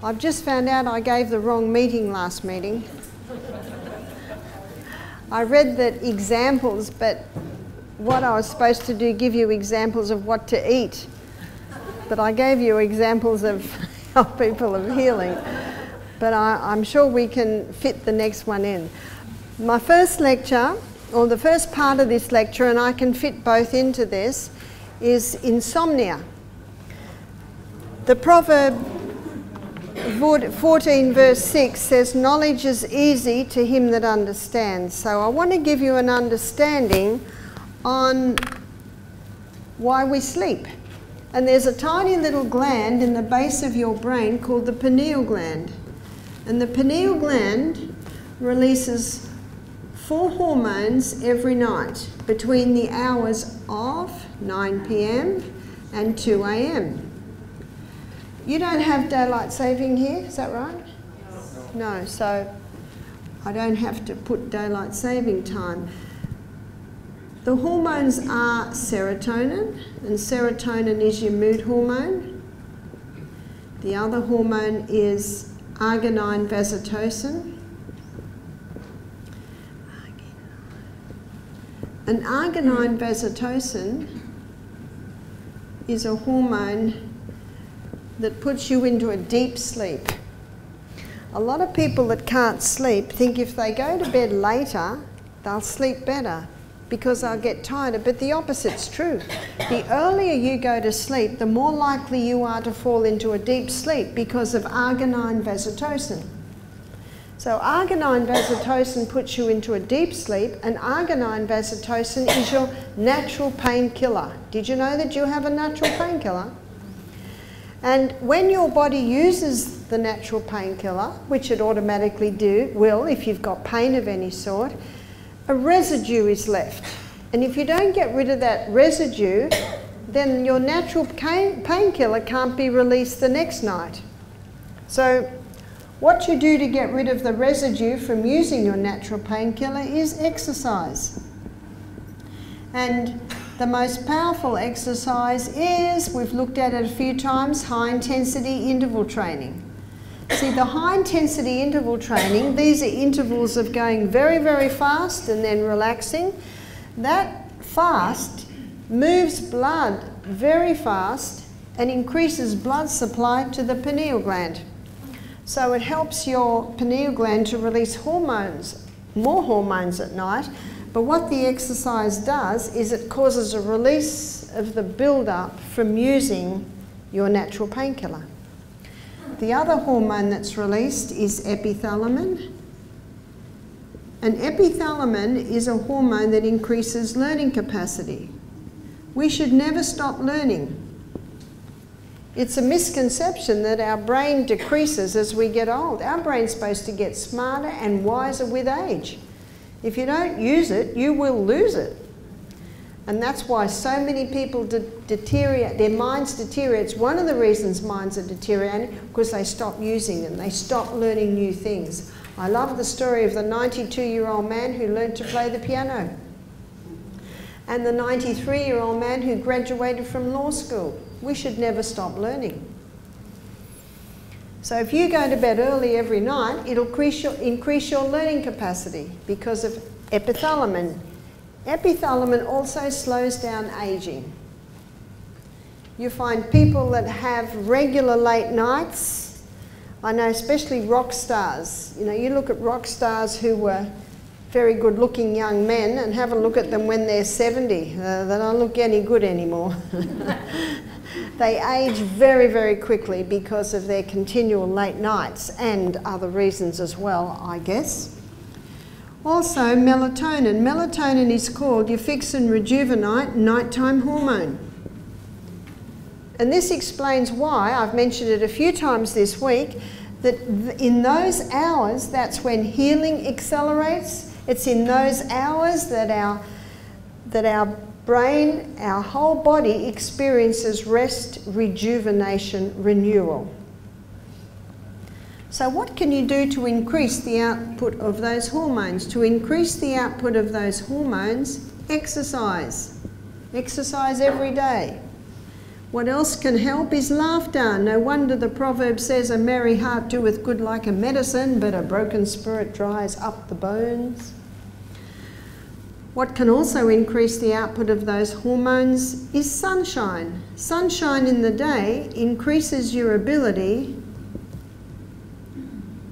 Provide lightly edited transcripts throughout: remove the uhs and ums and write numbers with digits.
I've just found out I gave the wrong meeting last meeting. I read that examples, but what I was supposed to do, give you examples of what to eat. But I gave you examples of how people are healing. But I'm sure we can fit the next one in. My first lecture, or the first part of this lecture, and I can fit both into this, is insomnia. The proverb 14 verse 6 says, knowledge is easy to him that understands. So I want to give you an understanding on why we sleep. And there's a tiny little gland in the base of your brain called the pineal gland. And the pineal gland releases 4 hormones every night between the hours of 9 p.m. and 2 a.m. You don't have daylight saving here, is that right? No, so I don't have to put daylight saving time. The hormones are serotonin, and serotonin is your mood hormone. The other hormone is arginine vasotocin. And arginine vasotocin is a hormone that puts you into a deep sleep. A lot of people that can't sleep think if they go to bed later, they'll sleep better because they'll get tired, but the opposite's true. The earlier you go to sleep, the more likely you are to fall into a deep sleep because of arginine vasotocin. So arginine vasotocin puts you into a deep sleep, and arginine vasotocin is your natural painkiller. Did you know that you have a natural painkiller? And when your body uses the natural painkiller, which it automatically will if you've got pain of any sort, a residue is left. And if you don't get rid of that residue, then your natural painkiller can't be released the next night. So what you do to get rid of the residue from using your natural painkiller is exercise. And the most powerful exercise is, we've looked at it a few times, high intensity interval training. See, the high intensity interval training, these are intervals of going very, very fast and then relaxing. That fast moves blood very fast and increases blood supply to the pineal gland. So it helps your pineal gland to release hormones, more hormones at night. But what the exercise does is it causes a release of the build-up from using your natural painkiller. The other hormone that's released is epithalamin. And epithalamin is a hormone that increases learning capacity. We should never stop learning. It's a misconception that our brain decreases as we get old. Our brain's supposed to get smarter and wiser with age. If you don't use it, you will lose it. And that's why so many people deteriorate, their minds deteriorate. It's one of the reasons minds are deteriorating, because they stop using them. They stop learning new things. I love the story of the 92-year-old man who learned to play the piano, and the 93-year-old man who graduated from law school. We should never stop learning. So if you go to bed early every night, it'll increase your learning capacity because of epithalamin. Epithalamin also slows down aging. You find people that have regular late nights. I know especially rock stars. You know, you look at rock stars who were very good looking young men and have a look at them when they're 70. They don't look any good anymore. They age very, very quickly because of their continual late nights and other reasons as well, I guess. Also, melatonin. Melatonin is called your fix and rejuvenate nighttime hormone. And this explains why, I've mentioned it a few times this week, that in those hours, that's when healing accelerates. It's in those hours that our brain, our whole body experiences rest, rejuvenation, renewal. So what can you do to increase the output of those hormones? To increase the output of those hormones, exercise. Exercise every day. What else can help is laughter. No wonder the proverb says, a merry heart doeth good like a medicine, but a broken spirit dries up the bones. What can also increase the output of those hormones is sunshine. Sunshine in the day increases your ability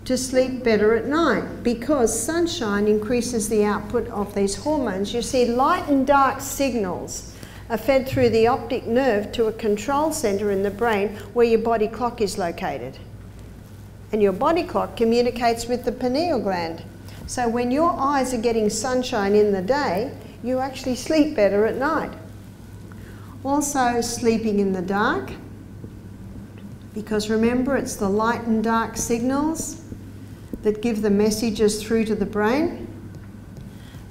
to sleep better at night, because sunshine increases the output of these hormones. You see, light and dark signals are fed through the optic nerve to a control centre in the brain where your body clock is located. And your body clock communicates with the pineal gland. So when your eyes are getting sunshine in the day, you actually sleep better at night. Also, sleeping in the dark, because remember, it's the light and dark signals that give the messages through to the brain.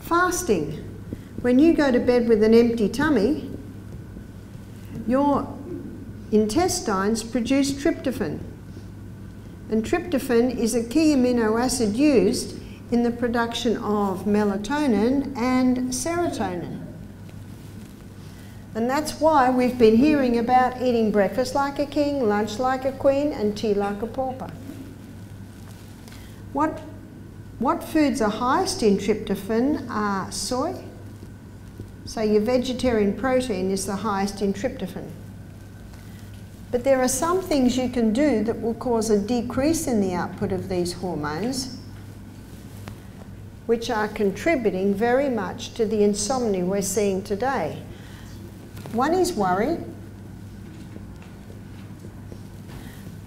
Fasting. When you go to bed with an empty tummy, your intestines produce tryptophan. And tryptophan is a key amino acid used in the production of melatonin and serotonin. And that's why we've been hearing about eating breakfast like a king, lunch like a queen, and tea like a pauper. What foods are highest in tryptophan are soy. So your vegetarian protein is the highest in tryptophan. But there are some things you can do that will cause a decrease in the output of these hormones, which are contributing very much to the insomnia we're seeing today. One is worry.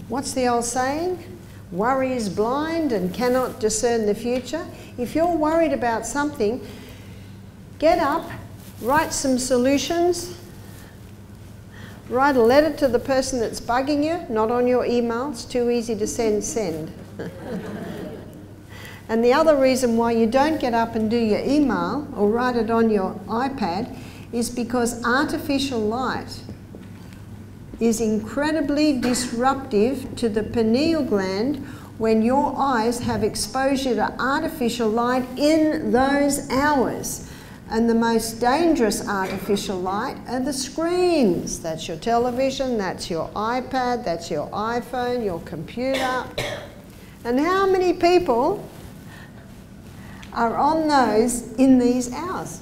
What's the old saying? Worry is blind and cannot discern the future. If you're worried about something, get up, write some solutions, write a letter to the person that's bugging you, not on your email, it's too easy to send. And the other reason why you don't get up and do your email or write it on your iPad is because artificial light is incredibly disruptive to the pineal gland when your eyes have exposure to artificial light in those hours. And the most dangerous artificial light are the screens. That's your television, that's your iPad, that's your iPhone, your computer. And how many people are on those in these hours?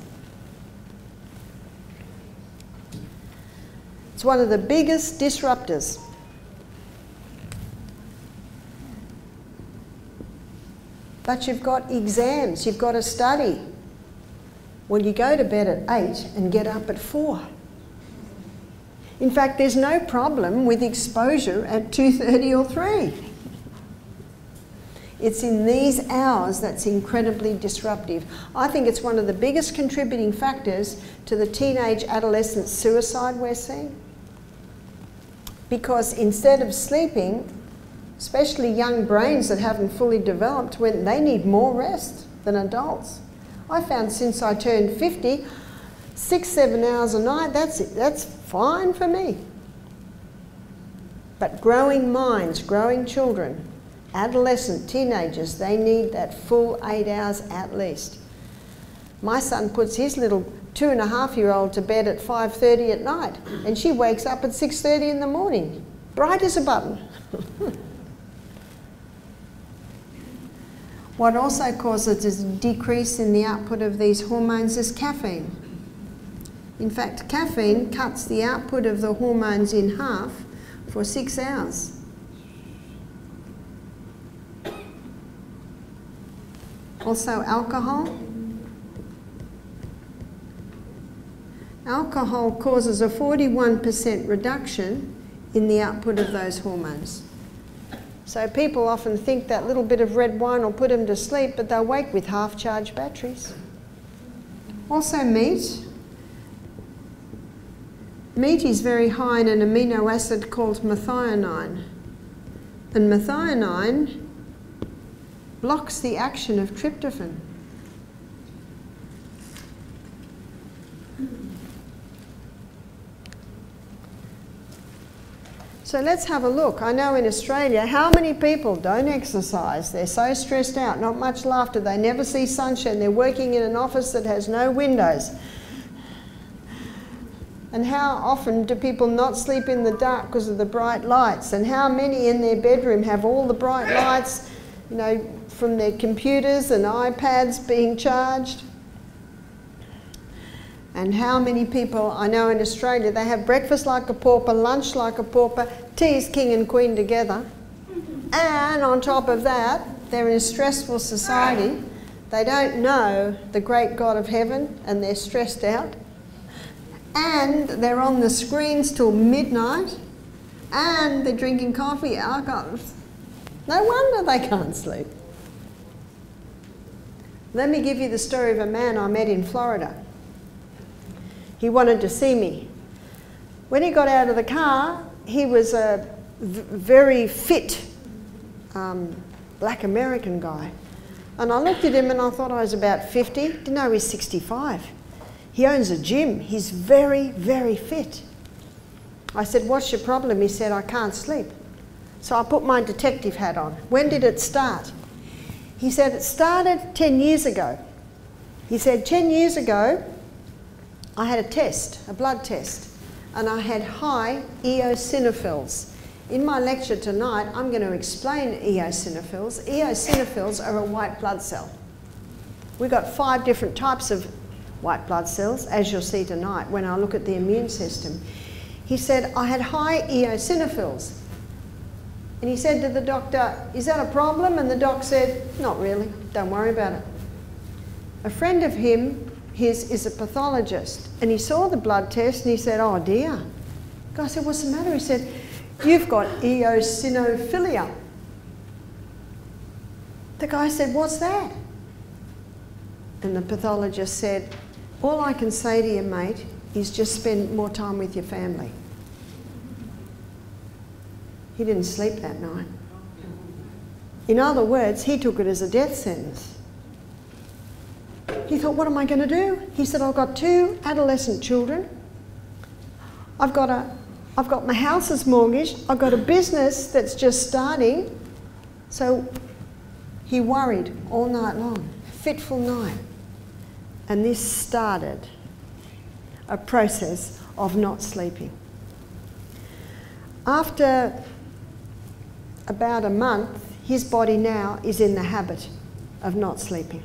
It's one of the biggest disruptors. But you've got exams, you've got to study. Well, you go to bed at 8 and get up at 4. In fact, there's no problem with exposure at 2:30 or 3. It's in these hours that's incredibly disruptive. I think it's one of the biggest contributing factors to the teenage adolescent suicide we're seeing. Because instead of sleeping, especially young brains that haven't fully developed, when they need more rest than adults. I found since I turned 50, 6-7 hours a night, that's fine for me. But growing minds, growing children, adolescent, teenagers, they need that full 8 hours at least. My son puts his little 2.5-year-old to bed at 5:30 at night, and she wakes up at 6:30 in the morning, bright as a button. What also causes a decrease in the output of these hormones is caffeine. In fact, caffeine cuts the output of the hormones in half for 6 hours. Also alcohol. Alcohol causes a 41% reduction in the output of those hormones. So people often think that little bit of red wine will put them to sleep, but they'll wake with half-charged batteries. Also meat. Meat is very high in an amino acid called methionine. And methionine blocks the action of tryptophan. So let's have a look. I know in Australia, how many people don't exercise? They're so stressed out, not much laughter, they never see sunshine, they're working in an office that has no windows. And how often do people not sleep in the dark because of the bright lights? And how many in their bedroom have all the bright lights, you know, from their computers and iPads being charged? And how many people, I know in Australia, they have breakfast like a pauper, lunch like a pauper, tea is king and queen together. And on top of that, they're in a stressful society. They don't know the great God of heaven and they're stressed out. And they're on the screens till midnight. And they're drinking coffee, alcohol. No wonder they can't sleep. Let me give you the story of a man I met in Florida. He wanted to see me. When he got out of the car, he was a very fit black American guy. And I looked at him and I thought I was about 50. Didn't know he's 65. He owns a gym. He's very, very fit. I said, what's your problem? He said, I can't sleep. So I put my detective hat on. When did it start? He said, it started 10 years ago. He said, 10 years ago, I had a test, a blood test, and I had high eosinophils. In my lecture tonight, I'm going to explain eosinophils. Eosinophils are a white blood cell. We've got 5 different types of white blood cells, as you'll see tonight when I look at the immune system. He said, I had high eosinophils. And he said to the doctor, is that a problem? And the doc said, not really, don't worry about it. A friend of his is a pathologist, and he saw the blood test and he said, oh dear. The guy said, what's the matter? He said, you've got eosinophilia. The guy said, what's that? And the pathologist said, all I can say to you, mate, is just spend more time with your family. He didn't sleep that night. In other words, he took it as a death sentence. He thought, what am I going to do? He said, I've got 2 adolescent children. I've got my house is mortgaged. I've got a business that's just starting. So he worried all night long, fitful night. And this started a process of not sleeping. After about a month, his body now is in the habit of not sleeping.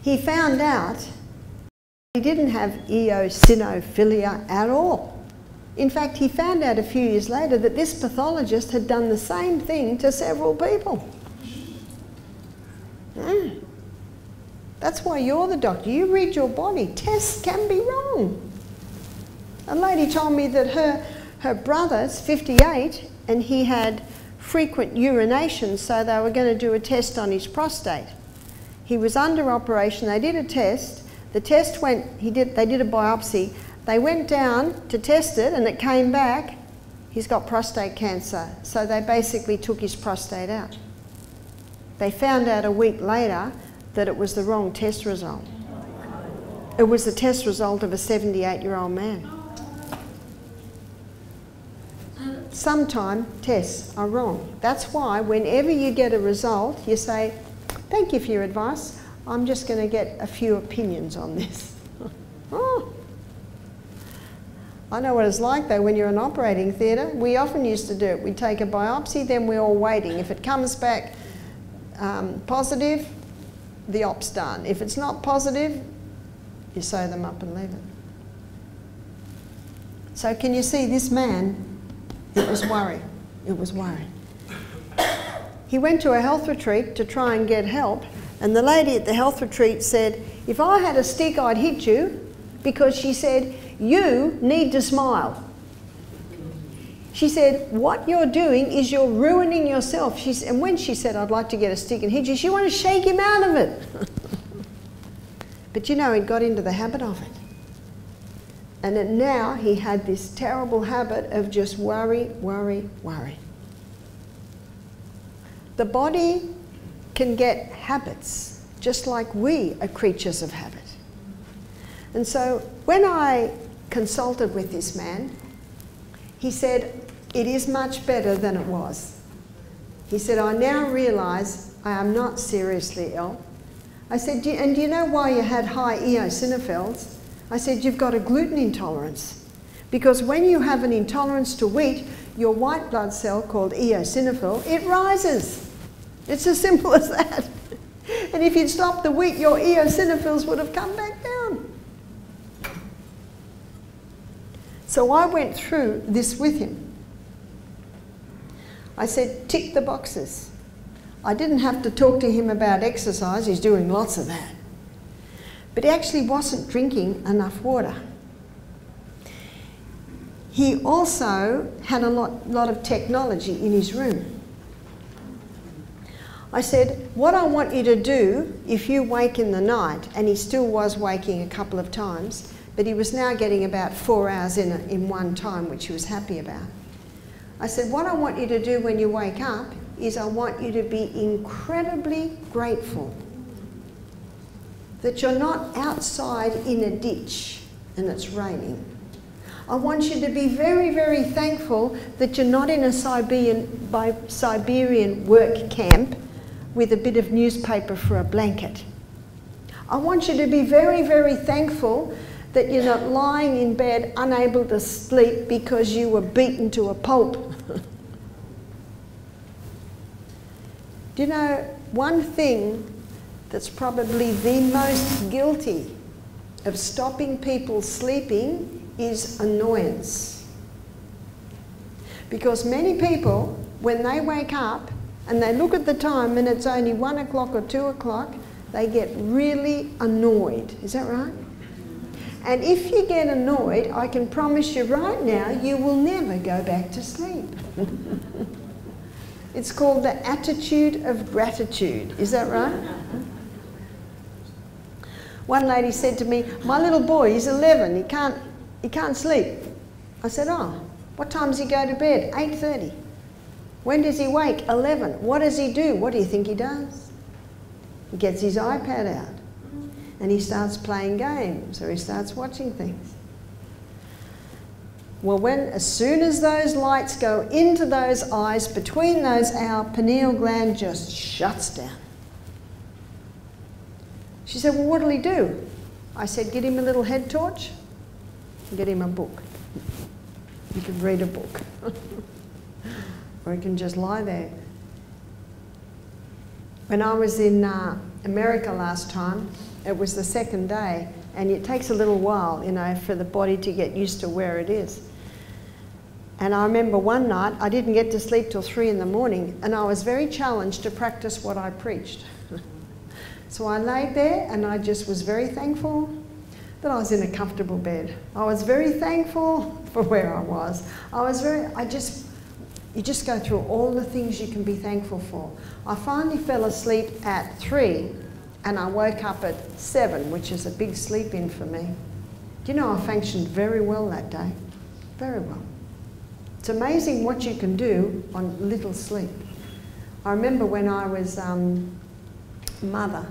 He found out he didn't have eosinophilia at all. In fact, he found out a few years later that this pathologist had done the same thing to several people. That's why you're the doctor. You read your body. Tests can be wrong. A lady told me that her brother's 58 and he had frequent urination, so they were going to do a test on his prostate. He was under operation. They did a test. The test went, they did a biopsy. They went down to test it and it came back. He's got prostate cancer. So they basically took his prostate out. They found out a week later that it was the wrong test result. It was the test result of a 78-year-old man. Sometimes tests are wrong. That's why whenever you get a result, you say, thank you for your advice. I'm just going to get a few opinions on this. Oh. I know what it's like though when you're in an operating theatre. We often used to do it. We'd take a biopsy, then we're all waiting. If it comes back positive, the op's done. If it's not positive, you sew them up and leave it. So can you see this man? It was worry. It was worry. He went to a health retreat to try and get help, and the lady at the health retreat said, if I had a stick, I'd hit you, because she said, you need to smile. She said, what you're doing is you're ruining yourself. And when she said, I'd like to get a stick and hit you, she wanted to shake him out of it. But you know, he'd got into the habit of it. And then now he had this terrible habit of just worry, worry, worry. The body can get habits, just like we are creatures of habit. And so when I consulted with this man, he said, it is much better than it was. He said, I now realise I am not seriously ill. I said, and do you know why you had high eosinophils? I said, you've got a gluten intolerance. Because when you have an intolerance to wheat, your white blood cell called eosinophil, it rises. It's as simple as that. And if you'd stopped the wheat, your eosinophils would have come back down. So I went through this with him. I said, tick the boxes. I didn't have to talk to him about exercise, he's doing lots of that. But he actually wasn't drinking enough water. He also had a lot of technology in his room. I said, what I want you to do, if you wake in the night, and he still was waking a couple of times, but he was now getting about 4 hours in one time, which he was happy about. I said, what I want you to do when you wake up is I want you to be incredibly grateful that you're not outside in a ditch and it's raining. I want you to be very, very thankful that you're not in a Siberian work camp with a bit of newspaper for a blanket. I want you to be very, very thankful that you're not lying in bed unable to sleep because you were beaten to a pulp. Do you know, one thing that's probably the most guilty of stopping people sleeping is annoyance. Because many people, when they wake up and they look at the time and it's only 1 o'clock or 2 o'clock, they get really annoyed. Is that right? And if you get annoyed, I can promise you right now, you will never go back to sleep. It's called the attitude of gratitude. Is that right? One lady said to me, my little boy, he's 11, he can't sleep. I said, oh, what time does he go to bed? 8:30. When does he wake? 11. What does he do? What do you think he does? He gets his iPad out and he starts playing games or he starts watching things. Well, as soon as those lights go into those eyes, between those, our pineal gland just shuts down. She said, well, what'll he do? I said, get him a little head torch and get him a book. You can read a book. Or he can just lie there. When I was in America last time, it was the second day, and it takes a little while, you know, for the body to get used to where it is. And I remember one night, I didn't get to sleep till 3 in the morning, and I was very challenged to practice what I preached. So I laid there, and I just was very thankful that I was in a comfortable bed. I was very thankful for where I was. You just go through all the things you can be thankful for. I finally fell asleep at 3, and I woke up at 7, which is a big sleep in for me. Do you know, I functioned very well that day? Very well. It's amazing what you can do on little sleep. I remember when I was mother,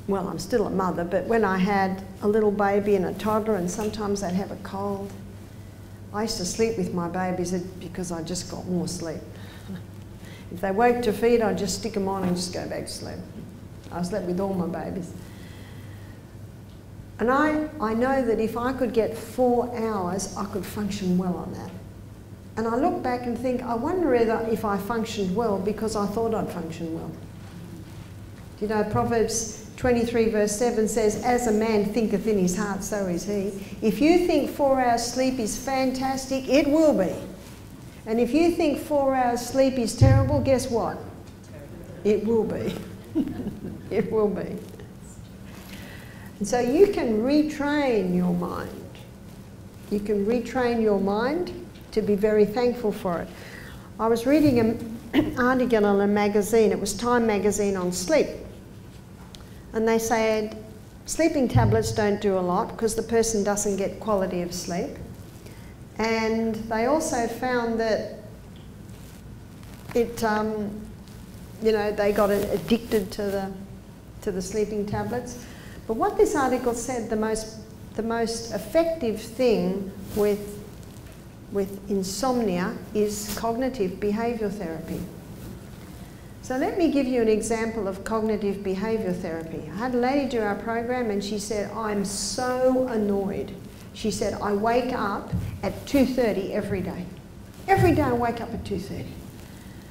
well, I'm still a mother, but when I had a little baby and a toddler and sometimes they'd have a cold, I used to sleep with my babies because I just got more sleep. If they woke to feed, I'd just stick them on and just go back to sleep. I slept with all my babies. And I know that if I could get 4 hours, I could function well on that. And I look back and think, I wonder if I functioned well because I thought I'd function well. You know, Proverbs 23 verse 7 says, as a man thinketh in his heart, so is he. If you think 4 hours sleep is fantastic, it will be. And if you think 4 hours sleep is terrible, guess what? It will be. It will be. And so you can retrain your mind. You can retrain your mind to be very thankful for it. I was reading an article in a magazine, it was Time magazine, on sleep. And they said sleeping tablets don't do a lot because the person doesn't get quality of sleep. And they also found that it, you know, they got addicted to the sleeping tablets. But what this article said, the most effective thing with insomnia is cognitive behavioural therapy. So let me give you an example of cognitive behaviour therapy. I had a lady do our program and she said, I'm so annoyed. She said, I wake up at 2:30 every day. Every day I wake up at 2:30.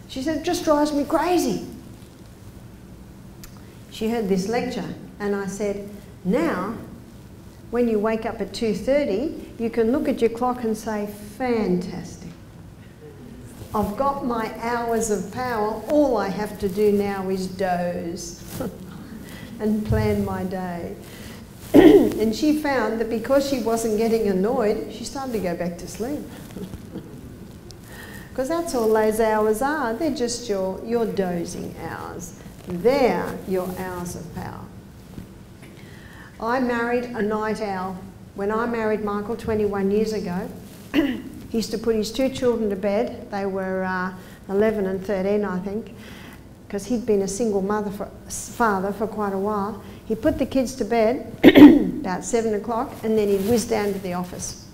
She said, it just drives me crazy. She heard this lecture and I said, now, when you wake up at 2:30, you can look at your clock and say, fantastic. I've got my hours of power. All I have to do now is doze and plan my day. And she found that because she wasn't getting annoyed, she started to go back to sleep. Because that's all those hours are. They're just your dozing hours. They're your hours of power. I married a night owl. When I married Michael 21 years ago, he used to put his 2 children to bed. They were 11 and 13, I think, because he'd been a single father for quite a while. He put the kids to bed about 7 o'clock and then he'd whiz down to the office.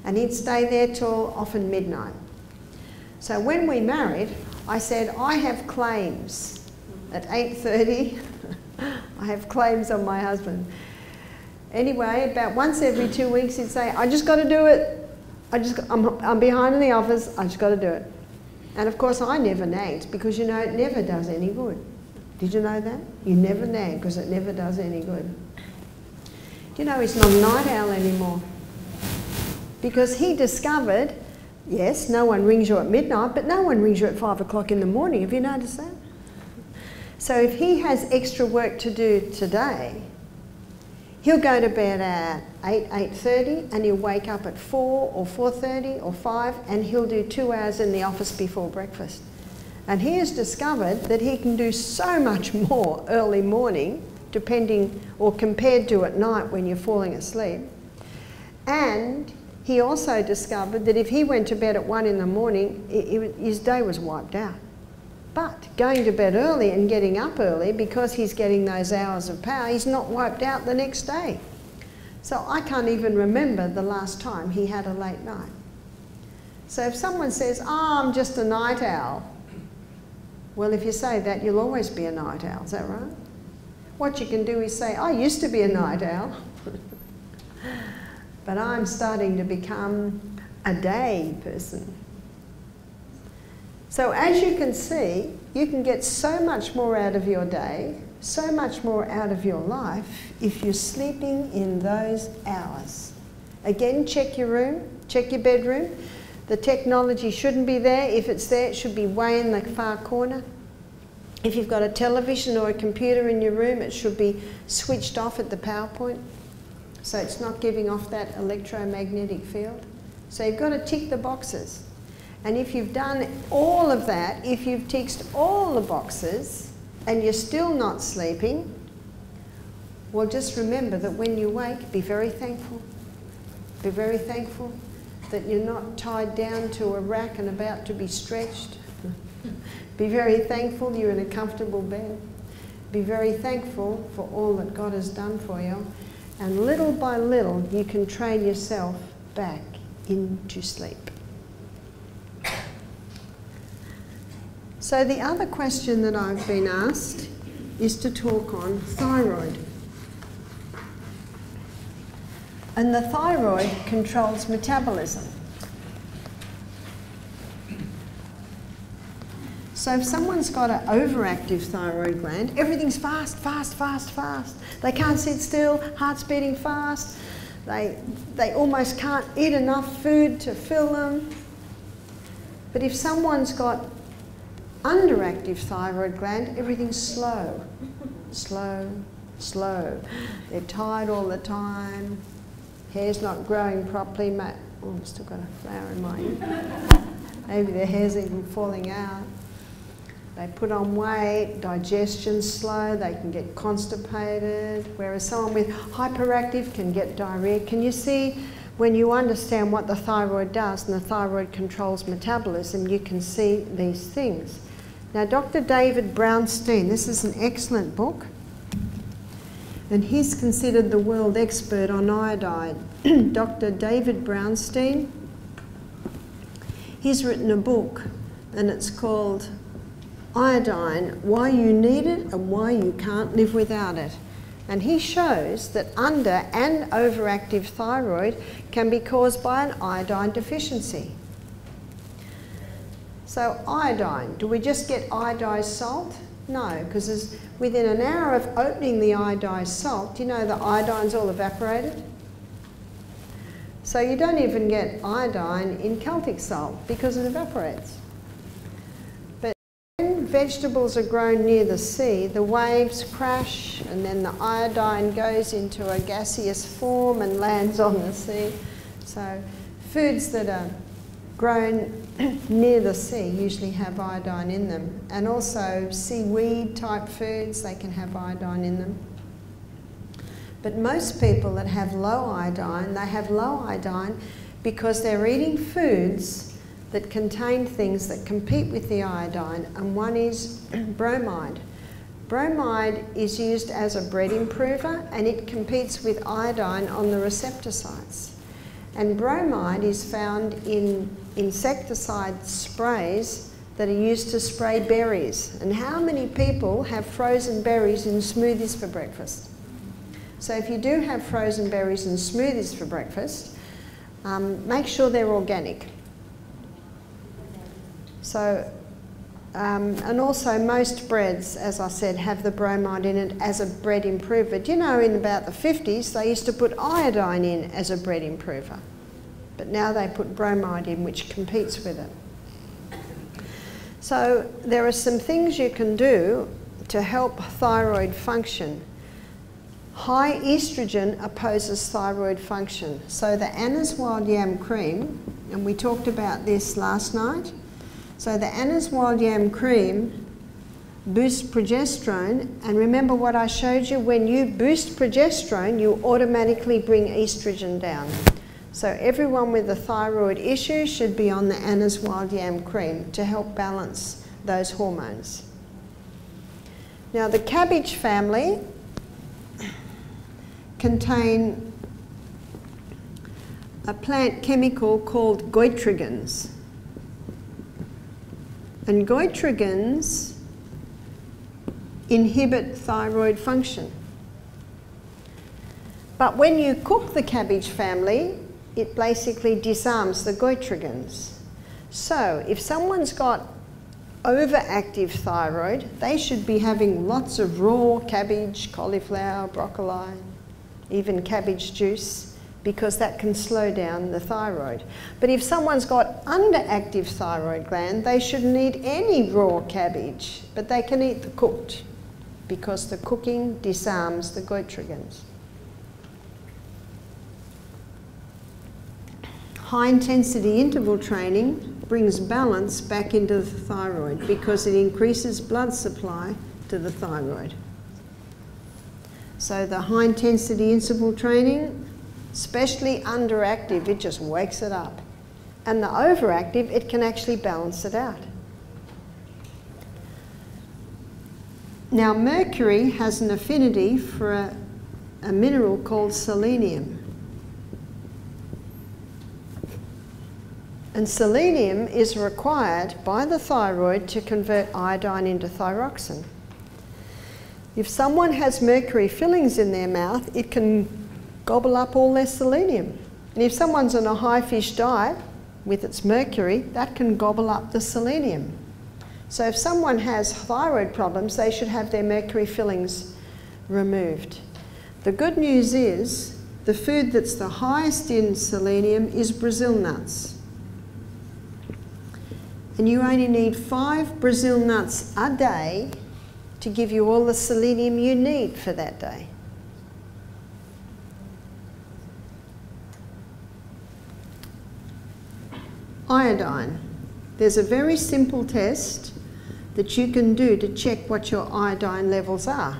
And he'd stay there till often midnight. So when we married, I said, I have claims at 8:30. I have claims on my husband. Anyway, about once every 2 weeks he'd say, I just got to do it. I'm behind in the office, I just got to do it. And of course I never nagged because you know it never does any good. Did you know that? You never nag because it never does any good. Do you know he's not a night owl anymore? Because he discovered, yes, no one rings you at midnight, but no one rings you at 5 o'clock in the morning. Have you noticed that? So if he has extra work to do today, he'll go to bed at 8:30 and he'll wake up at 4 or 4:30 or 5 and he'll do 2 hours in the office before breakfast. And he has discovered that he can do so much more early morning, depending or compared to at night when you're falling asleep. And he also discovered that if he went to bed at 1 in the morning, his day was wiped out. But going to bed early and getting up early, because he's getting those hours of power, he's not wiped out the next day. So I can't even remember the last time he had a late night. So if someone says, oh, I'm just a night owl, well, if you say that, you'll always be a night owl, is that right? What you can do is say, I used to be a night owl, but I'm starting to become a day person. So as you can see, you can get so much more out of your day, so much more out of your life if you're sleeping in those hours. Again, check your room, check your bedroom. The technology shouldn't be there. If it's there, it should be way in the far corner. If you've got a television or a computer in your room, it should be switched off at the power point, so it's not giving off that electromagnetic field. So you've got to tick the boxes. And if you've done all of that, if you've ticked all the boxes and you're still not sleeping, well, just remember that when you wake, be very thankful. Be very thankful that you're not tied down to a rack and about to be stretched. Be very thankful you're in a comfortable bed. Be very thankful for all that God has done for you. And little by little, you can train yourself back into sleep. So the other question that I've been asked is to talk on thyroid. And the thyroid controls metabolism. So if someone's got an overactive thyroid gland, everything's fast, fast, fast, fast. They can't sit still, heart's beating fast. They almost can't eat enough food to fill them. But if someone's got underactive thyroid gland, everything's slow, slow, slow. They're tired all the time. Hair's not growing properly. Oh, I've still got a flower in my ear. Maybe their hair's even falling out. They put on weight, digestion's slow, they can get constipated, whereas someone with hyperactive can get diarrhea. Can you see, when you understand what the thyroid does, and the thyroid controls metabolism, you can see these things. Now, Dr. David Brownstein, this is an excellent book, and he's considered the world expert on iodine. Dr. David Brownstein, he's written a book, and it's called iodine, why you need it and why you can't live without it. And he shows that under and overactive thyroid can be caused by an iodine deficiency. So iodine, do we just get iodized salt? No, because within an hour of opening the iodized salt, you know the iodine's all evaporated? So you don't even get iodine in Celtic salt because it evaporates. But when vegetables are grown near the sea, the waves crash and then the iodine goes into a gaseous form and lands on the sea. So foods that are grown near the sea usually have iodine in them. And also seaweed type foods, they can have iodine in them. But most people that have low iodine, they have low iodine because they're eating foods that contain things that compete with the iodine, and one is bromide. Bromide is used as a bread improver and it competes with iodine on the receptor sites. And bromide is found in insecticide sprays that are used to spray berries. And how many people have frozen berries in smoothies for breakfast? So if you do have frozen berries in smoothies for breakfast, make sure they're organic. So, and also most breads, as I said, have the bromide in it as a bread improver. Do you know in about the 50s they used to put iodine in as a bread improver, but now they put bromide in which competes with it. So there are some things you can do to help thyroid function. High estrogen opposes thyroid function. So the Anna's wild yam cream, and we talked about this last night. So the Anna's wild yam cream boosts progesterone, and remember what I showed you, when you boost progesterone, you automatically bring estrogen down. So everyone with a thyroid issue should be on the Anna's wild yam cream to help balance those hormones. Now the cabbage family contain a plant chemical called goitrogens. And goitrogens inhibit thyroid function. But when you cook the cabbage family, it basically disarms the goitrogens. So if someone's got overactive thyroid, they should be having lots of raw cabbage, cauliflower, broccoli, even cabbage juice, because that can slow down the thyroid. But if someone's got underactive thyroid gland, they shouldn't eat any raw cabbage, but they can eat the cooked, because the cooking disarms the goitrogens. High intensity interval training brings balance back into the thyroid because it increases blood supply to the thyroid. So the high intensity interval training, especially underactive, it just wakes it up. And the overactive, it can actually balance it out. Now mercury has an affinity for a mineral called selenium. And selenium is required by the thyroid to convert iodine into thyroxine. If someone has mercury fillings in their mouth, it can gobble up all their selenium. And if someone's on a high fish diet with its mercury, that can gobble up the selenium. So if someone has thyroid problems, they should have their mercury fillings removed. The good news is the food that's the highest in selenium is Brazil nuts. And you only need 5 Brazil nuts a day to give you all the selenium you need for that day. Iodine. There's a very simple test that you can do to check what your iodine levels are.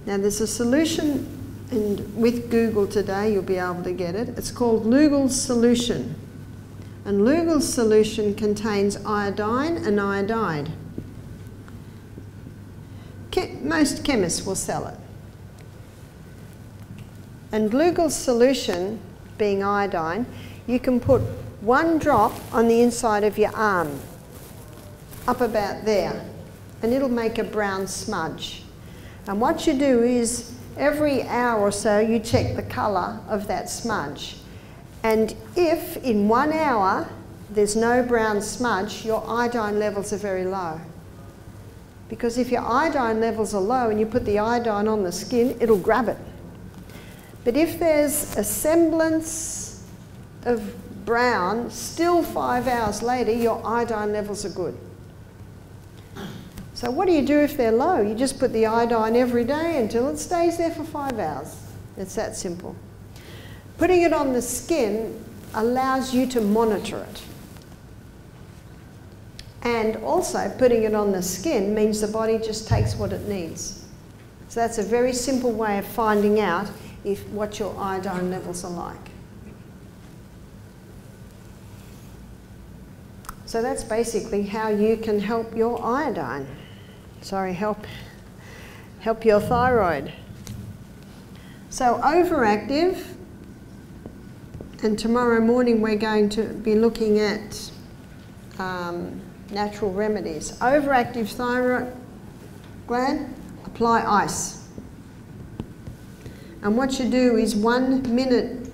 Now there's a solution, and with Google today you'll be able to get it. It's called Lugel's solution. And Lugel's solution contains iodine and iodide. Most chemists will sell it. And Lugel's solution, being iodine, you can put 1 drop on the inside of your arm, up about there, and it'll make a brown smudge. And what you do is every hour or so you check the colour of that smudge. And if in 1 hour there's no brown smudge, your iodine levels are very low. Because if your iodine levels are low and you put the iodine on the skin, it'll grab it. But if there's a semblance of brown, still 5 hours later, your iodine levels are good. So what do you do if they're low? You just put the iodine every day until it stays there for 5 hours. It's that simple. Putting it on the skin allows you to monitor it. And also putting it on the skin means the body just takes what it needs. So that's a very simple way of finding out what your iodine levels are like. So that's basically how you can help your iodine. Sorry, help your thyroid. So overactive, and tomorrow morning we're going to be looking at natural remedies. Overactive thyroid gland, apply ice. And what you do is 1 minute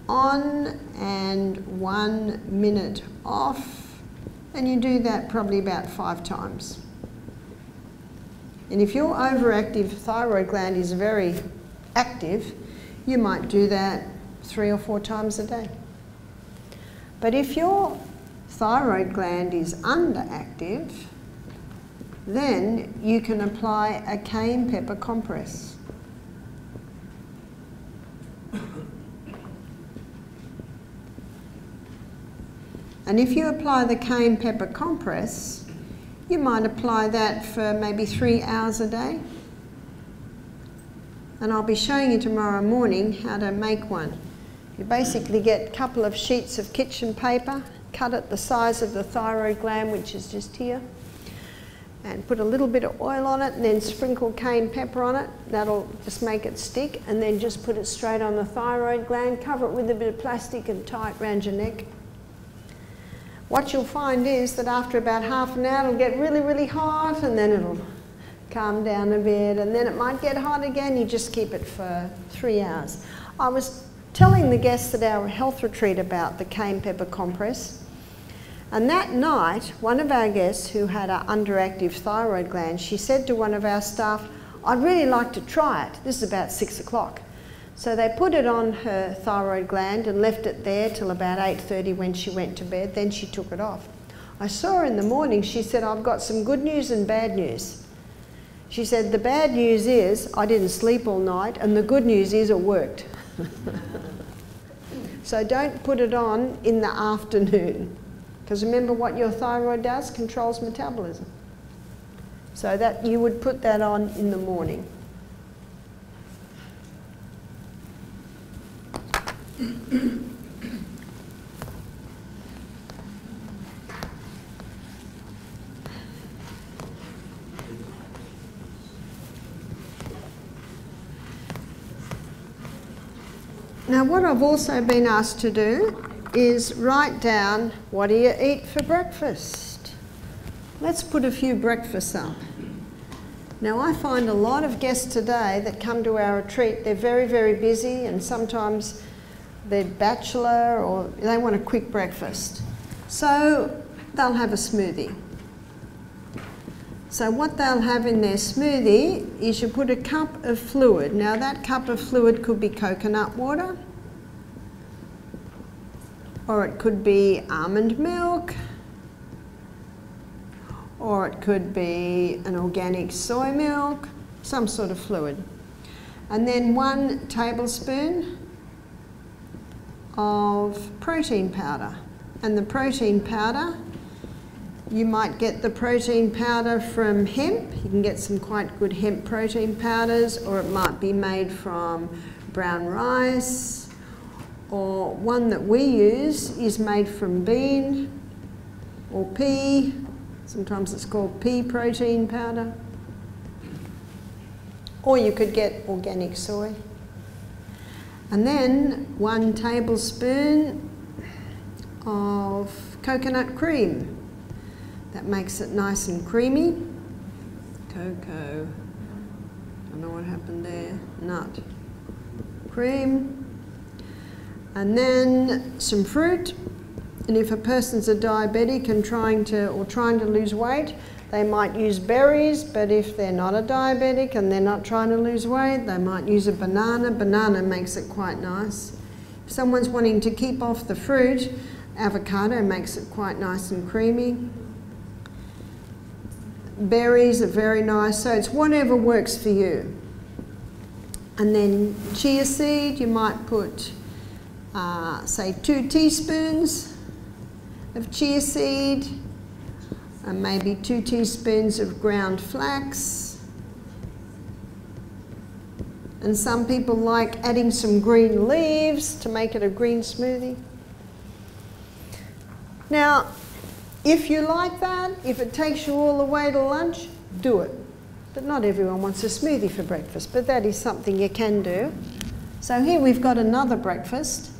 on and 1 minute off, and you do that probably about 5 times. And if your overactive thyroid gland is very active, you might do that 3 or 4 times a day. But if your thyroid gland is underactive, then you can apply a cayenne pepper compress. And if you apply the cayenne pepper compress, you might apply that for maybe 3 hours a day. And I'll be showing you tomorrow morning how to make one. You basically get a couple of sheets of kitchen paper, cut it the size of the thyroid gland, which is just here, and put a little bit of oil on it, and then sprinkle cayenne pepper on it. That'll just make it stick, and then just put it straight on the thyroid gland, cover it with a bit of plastic and tie it around your neck. What you'll find is that after about half an hour it'll get really, really hot, and then it'll calm down a bit, and then it might get hot again. You just keep it for 3 hours. I was telling the guests at our health retreat about the cayenne pepper compress, and that night one of our guests who had an underactive thyroid gland, she said to one of our staff, "I'd really like to try it." This is about 6 o'clock. So they put it on her thyroid gland and left it there till about 8:30 when she went to bed. Then she took it off. I saw her in the morning. She said, "I've got some good news and bad news." She said, "The bad news is I didn't sleep all night, and the good news is it worked." So don't put it on in the afternoon, because remember what your thyroid does, controls metabolism. So that you would put that on in the morning. Now what I've also been asked to do is write down, what do you eat for breakfast? Let's put a few breakfasts up. Now I find a lot of guests today that come to our retreat, they're very, very busy, and sometimes they're bachelor or they want a quick breakfast. So they'll have a smoothie. So what they'll have in their smoothie is you put a cup of fluid. Now that cup of fluid could be coconut water, or it could be almond milk, or it could be an organic soy milk, some sort of fluid. And then 1 tablespoon of protein powder. And the protein powder, you might get the protein powder from hemp. You can get some quite good hemp protein powders, or it might be made from brown rice, or one that we use is made from bean or pea. Sometimes it's called pea protein powder. Or you could get organic soy. And then 1 tablespoon of coconut cream. That makes it nice and creamy. Cocoa, don't know what happened there. Nut, cream, and then some fruit. And if a person's a diabetic and trying to lose weight, they might use berries, but if they're not a diabetic and they're not trying to lose weight, they might use a banana. Banana makes it quite nice. If someone's wanting to keep off the fruit, avocado makes it quite nice and creamy. Berries are very nice, so it's whatever works for you. And then chia seed, you might put, say, 2 teaspoons of chia seed, and maybe 2 teaspoons of ground flax. And some people like adding some green leaves to make it a green smoothie. Now, if you like that, if it takes you all the way to lunch, do it. But not everyone wants a smoothie for breakfast, but that is something you can do. So here we've got another breakfast,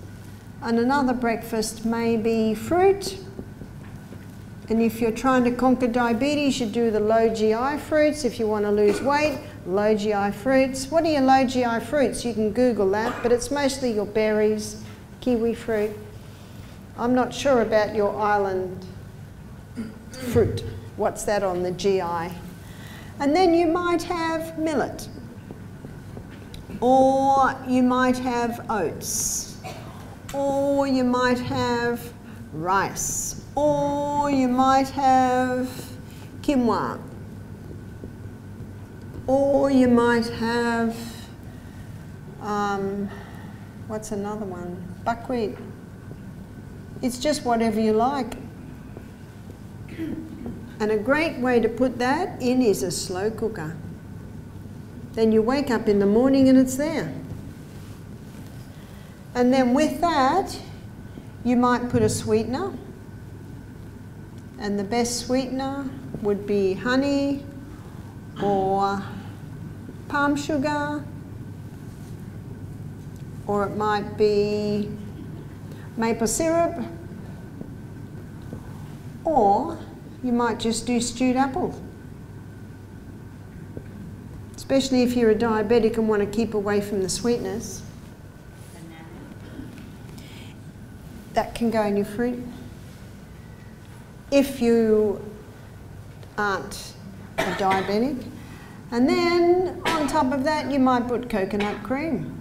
and another breakfast may be fruit. And if you're trying to conquer diabetes, you do the low GI fruits. If you want to lose weight, low GI fruits. What are your low GI fruits? You can Google that, but it's mostly your berries, kiwi fruit. I'm not sure about your island fruit. What's that on the GI? And then you might have millet, or you might have oats, or you might have rice, or you might have quinoa, or you might have, what's another one? Buckwheat. It's just whatever you like. And a great way to put that in is a slow cooker. Then you wake up in the morning and it's there. And then with that, you might put a sweetener. And the best sweetener would be honey or palm sugar, or it might be maple syrup, or you might just do stewed apple. Especially if you're a diabetic and want to keep away from the sweetness. That can go in your fruit. If you aren't a diabetic. And then on top of that you might put coconut cream.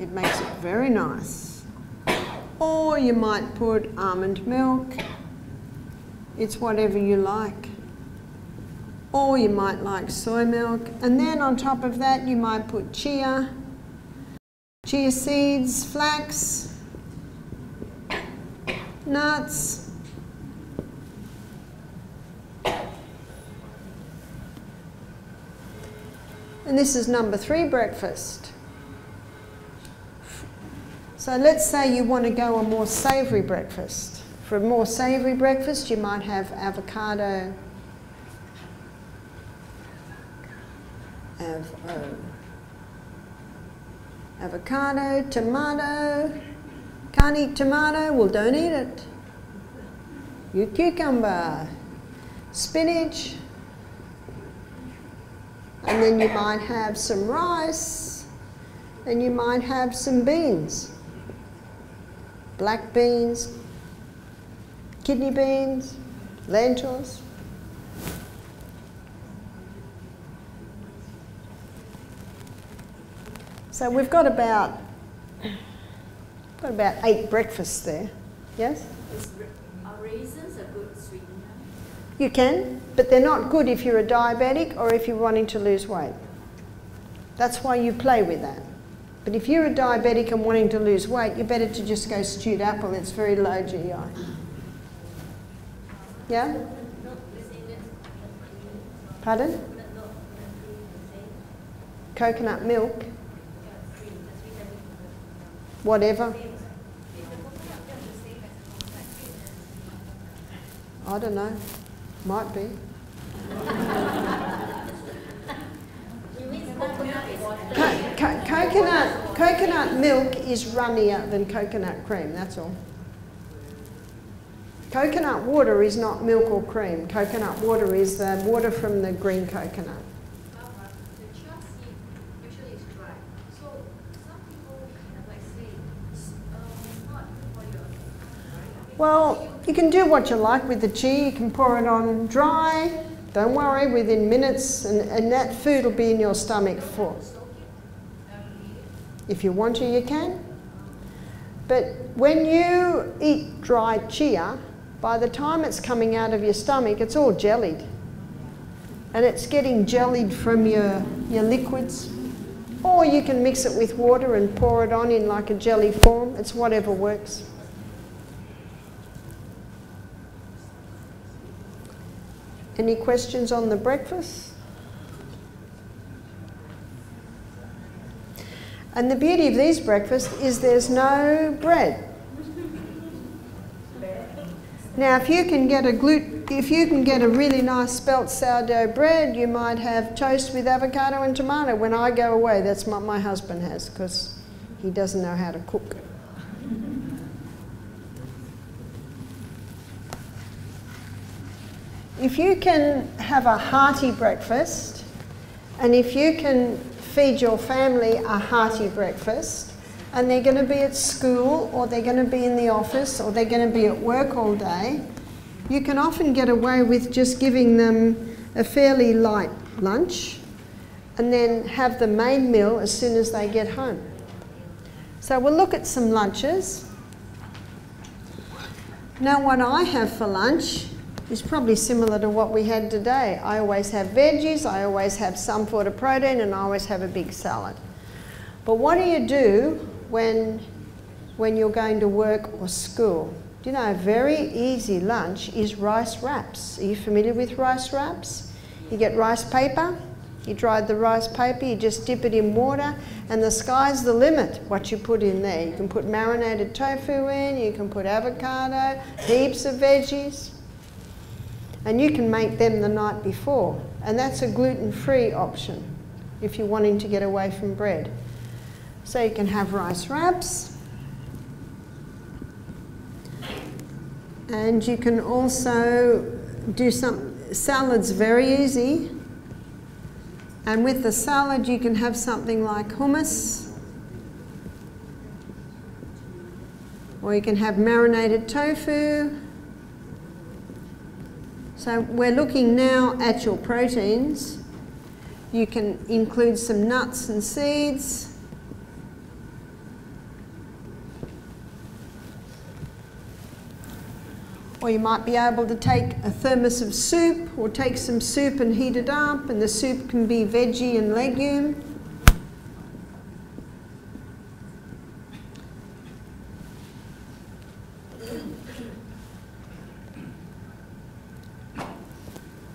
It makes it very nice. Or you might put almond milk. It's whatever you like. Or you might like soy milk. And then on top of that you might put chia seeds, flax, nuts, and this is number 3 breakfast. So let's say you want to go a more savoury breakfast. For a more savoury breakfast, you might have avocado, tomato. Can't eat tomato? Well, don't eat it. Your cucumber, spinach, and then you might have some rice, and you might have some beans, black beans, kidney beans, lentils. So we've got about 8 breakfasts there. Yes? Are raisins a good sweetener? You can, but they're not good if you're a diabetic or if you're wanting to lose weight. That's why you play with that. But if you're a diabetic and wanting to lose weight, you're better to just go stewed apple. It's very low GI. Yeah? Pardon? Coconut milk. Whatever. I don't know. Might be. Coconut milk is runnier than coconut cream, that's all. Coconut water is not milk or cream. Coconut water is the water from the green coconut. The chia seed actually is dry. So some people have like say not for your Well, you can do what you like with the chia. You can pour it on dry. Don't worry, within minutes, and that food will be in your stomach for. If you want to, you can. But when you eat dried chia, by the time it's coming out of your stomach, it's all jellied. And it's getting jellied from your liquids. Or you can mix it with water and pour it on in like a jelly form. It's whatever works. Any questions on the breakfast? And the beauty of these breakfasts is there's no bread. Now, if you can get a really nice spelt sourdough bread, you might have toast with avocado and tomato. When I go away, that's what my husband has, because he doesn't know how to cook. If you can have a hearty breakfast, and if you can feed your family a hearty breakfast, and they're going to be at school, or they're going to be in the office, or they're going to be at work all day, you can often get away with just giving them a fairly light lunch, and then have the main meal as soon as they get home. So we'll look at some lunches. Now, what I have for lunch is probably similar to what we had today. I always have veggies, I always have some sort of protein, and I always have a big salad. But what do you do when you're going to work or school? Do you know, a very easy lunch is rice wraps. Are you familiar with rice wraps? You get rice paper, you dry the rice paper, you just dip it in water, and the sky's the limit what you put in there. You can put marinated tofu in, you can put avocado, heaps of veggies. And you can make them the night before. And that's a gluten-free option if you're wanting to get away from bread. So you can have rice wraps. And you can also do some salads, very easy. And with the salad you can have something like hummus. Or you can have marinated tofu. So we're looking now at your proteins. You can include some nuts and seeds. Or you might be able to take a thermos of soup, or take some soup and heat it up, and the soup can be veggie and legume.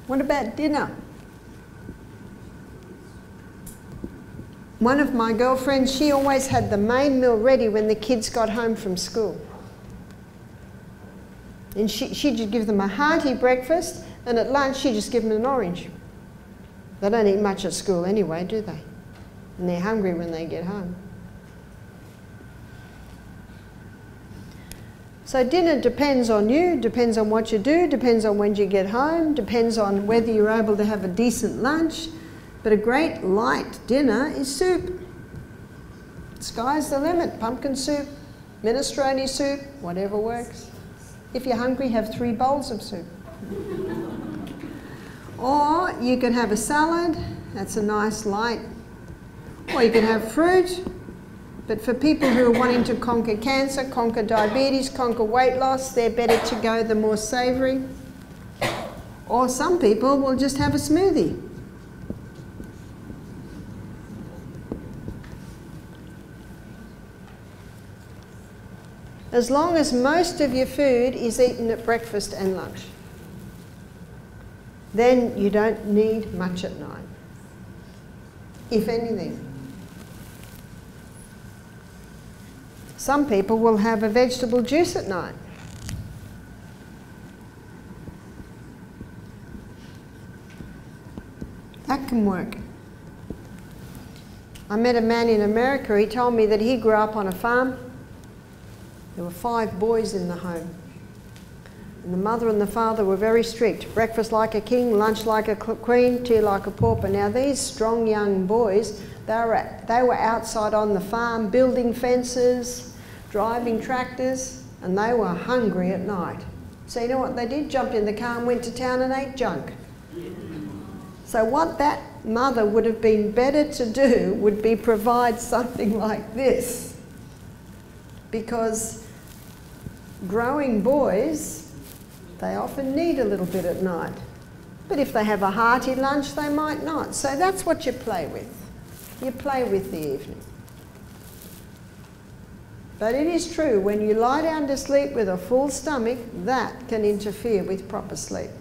What about dinner? One of my girlfriends, she always had the main meal ready when the kids got home from school. And she'd just give them a hearty breakfast, and at lunch she'd just give them an orange. They don't eat much at school anyway, do they? And they're hungry when they get home. So dinner depends on you, depends on what you do, depends on when you get home, depends on whether you're able to have a decent lunch. But a great light dinner is soup. Sky's the limit. Pumpkin soup, minestrone soup, whatever works. If you're hungry, have 3 bowls of soup. Or you can have a salad, that's a nice light. Or you can have fruit. But for people who are wanting to conquer cancer, conquer diabetes, conquer weight loss, they're better to go the more savoury. Or some people will just have a smoothie. As long as most of your food is eaten at breakfast and lunch, then you don't need much at night, if anything. Some people will have a vegetable juice at night. That can work. I met a man in America, he told me that he grew up on a farm. There were 5 boys in the home. And the mother and the father were very strict. Breakfast like a king, lunch like a queen, tea like a pauper. Now these strong young boys, they were outside on the farm building fences, driving tractors, and they were hungry at night. So you know what they did? Jumped in the car and went to town and ate junk. So what that mother would have been better to do would be provide something like this. Because growing boys, they often need a little bit at night. But if they have a hearty lunch, they might not. So that's what you play with. You play with the evening. But it is true, when you lie down to sleep with a full stomach, that can interfere with proper sleep.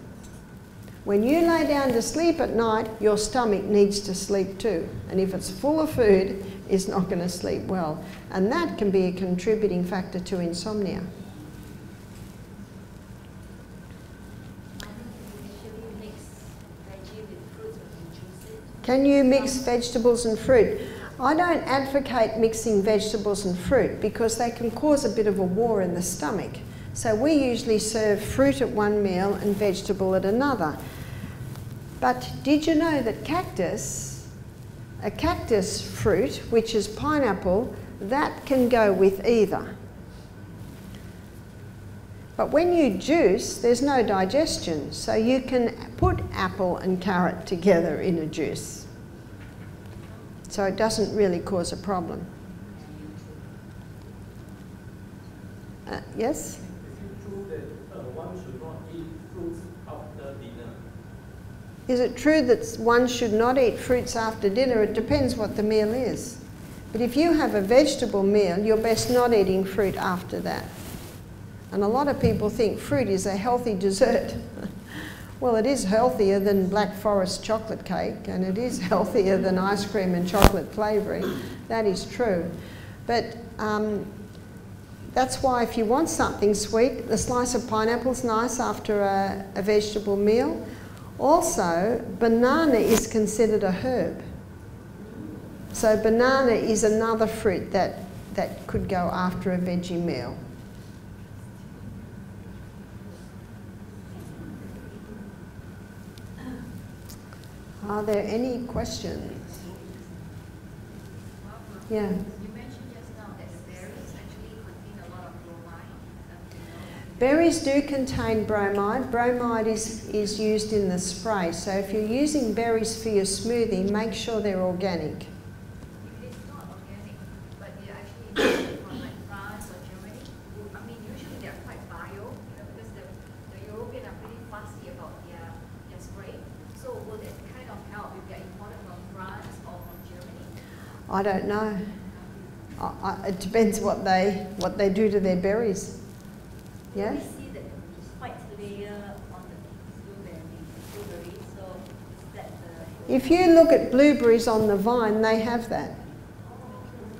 When you lay down to sleep at night, your stomach needs to sleep too. And if it's full of food, it's not going to sleep well. And that can be a contributing factor to insomnia. Can you mix vegetables and fruit? I don't advocate mixing vegetables and fruit because they can cause a bit of a war in the stomach. So we usually serve fruit at one meal and vegetable at another. But did you know that a cactus fruit, which is pineapple, that can go with either? But when you juice, there's no digestion, so you can put apple and carrot together in a juice. So it doesn't really cause a problem. Yes? Is it true that one should not eat fruits after dinner? Is it true that one should not eat fruits after dinner? It depends what the meal is. But if you have a vegetable meal, you're best not eating fruit after that. And a lot of people think fruit is a healthy dessert. Well, it is healthier than Black Forest chocolate cake, and it is healthier than ice cream and chocolate flavouring. That is true. But that's why if you want something sweet, the slice of pineapple is nice after a vegetable meal. Also, banana is considered a herb. So banana is another fruit that could go after a veggie meal. Are there any questions? Yeah. You mentioned just now that berries actually contain a lot of bromide. Berries do contain bromide. Bromide is used in the spray. So if you're using berries for your smoothie, make sure they're organic. If it's not organic, but they're actually from like France or Germany, I mean, usually they're quite bio, because the Europeans are pretty fussy about their spray. So will that kind of help if they're imported from France or from Germany? I don't know. It depends what they do to their berries. Yeah? We see that white layer on the blueberry, so is that the... If you look at blueberries on the vine, they have that.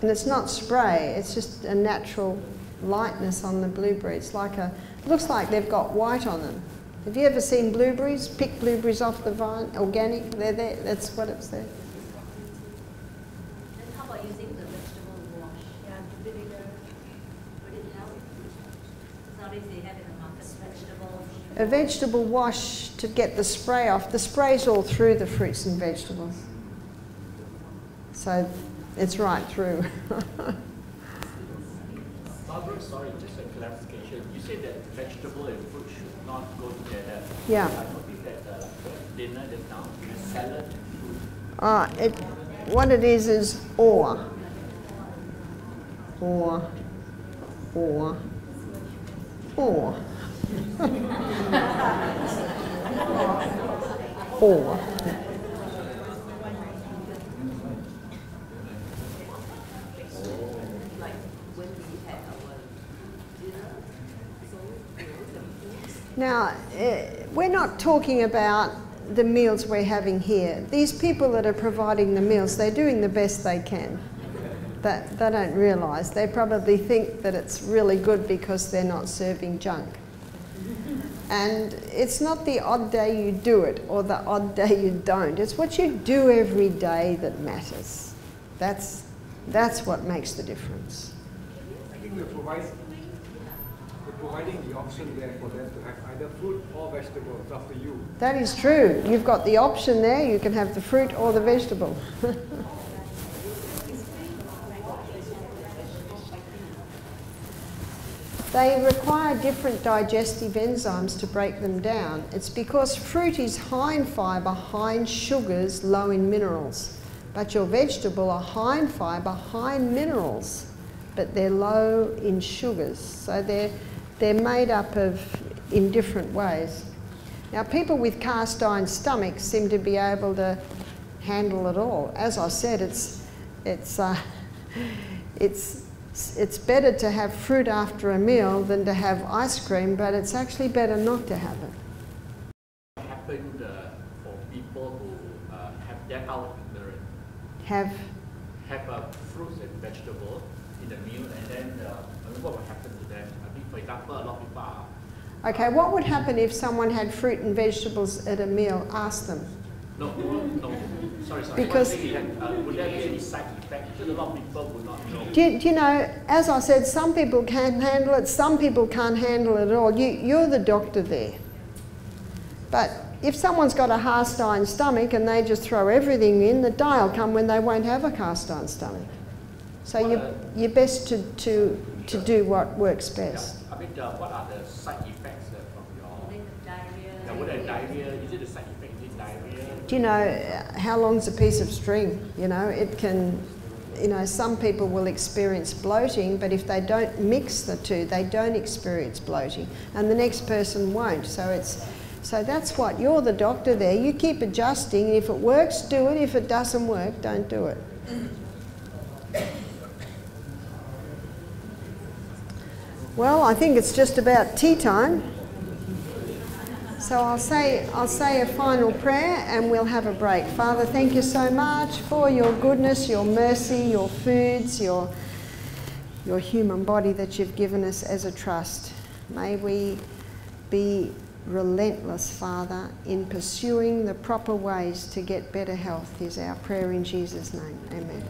And it's not spray, it's just a natural lightness on the blueberry. It's like it looks like they've got white on them. Have you ever seen blueberries? Pick blueberries off the vine, organic, they're there, that's what it's there. Then how about using the vegetable wash? Yeah, the vinegar, would it help? Nowadays they have in the market vegetables. A vegetable wash to get the spray off. The spray's all through the fruits and vegetables. So it's right through. Barbara, sorry, just a clarification. You said that vegetable and fruit should not go together. Yeah. I noticed that dinner just now, salad and fruit. What it is or. Or. Now, we're not talking about the meals we're having here. These people that are providing the meals, they're doing the best they can. That they don't realise. They probably think that it's really good because they're not serving junk. And it's not the odd day you do it or the odd day you don't. It's what you do every day that matters. That's what makes the difference. I think we're providing the option there for them to have either fruit or vegetable. It's up to you. That is true. You've got the option there. You can have the fruit or the vegetable. They require different digestive enzymes to break them down. It's because fruit is high in fibre, high in sugars, low in minerals. But your vegetable are high in fibre, high in minerals, but they're low in sugars. So they're made up of in different ways. Now, people with cast iron stomachs seem to be able to handle it all. As I said, it's better to have fruit after a meal than to have ice cream, but it's actually better not to have it. What happened for people who have that out ignorant? Have Fruits and vegetables in the meal, and then what would happen to them? I mean, for example, a lot of people are. Okay, what would happen if someone had fruit and vegetables at a meal? Ask them. No, sorry. Because would there be any side effect? Because a lot of people would not know. do you know, as I said, some people can handle it, some people can't handle it at all. You're the doctor there. But if someone's got a cast iron stomach and they just throw everything in, the day will come when they won't have a cast iron stomach. So you're best to do what works best. Yeah. I mean, what are the side effects from your... Diarrhea. Would there diarrhea? Is it a side effect? Is it diarrhea? Do you know how long's a piece of string? You know, it can, you know, some people will experience bloating, but if they don't mix the two, they don't experience bloating, and the next person won't. So that's what, you're the doctor there. You keep adjusting. If it works, do it. If it doesn't work, don't do it. Well, I think it's just about tea time. So I'll say a final prayer and we'll have a break. Father, thank you so much for your goodness, your mercy, your foods, your human body that you've given us as a trust. May we be relentless, Father, in pursuing the proper ways to get better health is our prayer in Jesus' name. Amen.